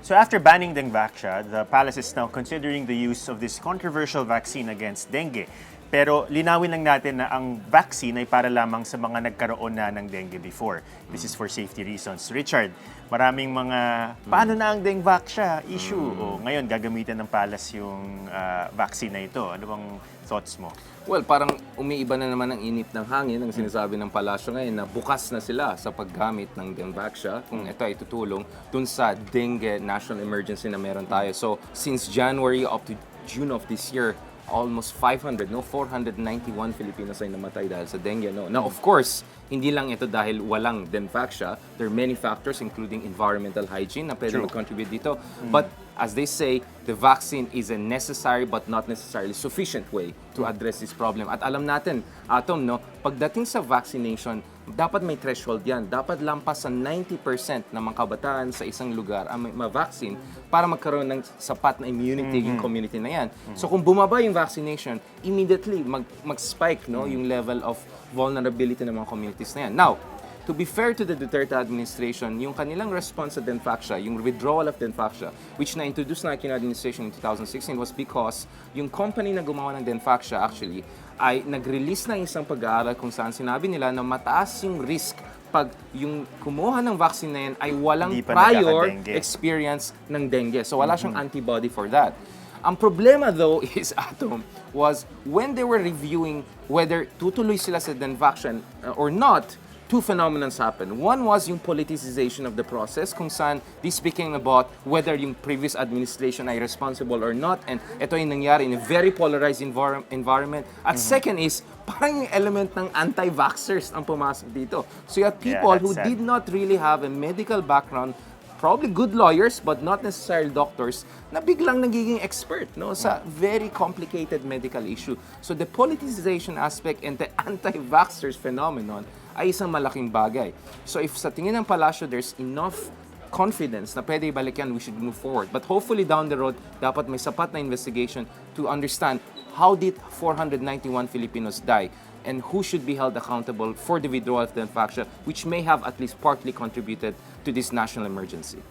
So after banning Dengvaxia, the palace is now considering the use of this controversial vaccine against dengue. Pero linawin lang natin na ang vaccine ay para lamang sa mga nagkaroon na ng dengue before. This is for safety reasons. Richard, maraming mga paano na ang Dengvaxia issue? O ngayon gagamitin ng palace yung vaccine na ito. Ano bang thoughts mo? Well, parang umiiba na naman ang init ng hangin ang sinasabi ng palasyo ngayon na bukas na sila sa paggamit ng Dengvaxia kung ito ay tutulong dun sa dengue national emergency na meron tayo. So, since January up to June of this year, almost 491 Filipinos ay namatay dahil sa dengue. No? Now, of course, hindi lang ito dahil walang Dengvaxia. There are many factors, including environmental hygiene, na pwede mag-contribute dito. But as they say, the vaccine is a necessary but not necessarily sufficient way to address this problem. At alam natin, Atom, no, pagdating sa vaccination, dapat may threshold yan. Dapat lampas sa 90% ng mga kabataan sa isang lugar ang ma-vaccine para magkaroon ng sapat na immunity yung community na yan. So kung bumaba yung vaccination, immediately mag-spike no, yung level of vulnerability ng mga communities na yan. Now, to be fair to the Duterte administration, yung kanilang response sa Dengvaxia, yung withdrawal of Dengvaxia, which na-introduce na aking administration in 2016 was because yung company na gumawa ng Dengvaxia actually ay nag-release ng isang pag-aaral kung saan sinabi nila na mataas yung risk pag yung kumuha ng vaccine na yan ay walang prior experience ng dengue. So wala siyang antibody for that. Ang problema though is, Atom, was when they were reviewing whether tutuloy sila sa Dengvaxia or not, two phenomena happened. One was yung politicization of the process kung saan this became about whether yung previous administration ay responsible or not, and ito ay nangyari in a very polarized environment. At second is, parang yung element ng anti-vaxxers ang pumasok dito. So you have people who did not really have a medical background, probably good lawyers but not necessarily doctors, na biglang nagiging expert no sa very complicated medical issue. So the politicization aspect and the anti-vaxxers phenomenon ay isang malaking bagay. So if sa tingin ng palasyo there's enough confidence na pwede ibalik yan, we should move forward. But hopefully down the road, dapat may sapat na investigation to understand how did 491 Filipinos die and who should be held accountable for the withdrawal of the Dengvaxia, which may have at least partly contributed to this national emergency.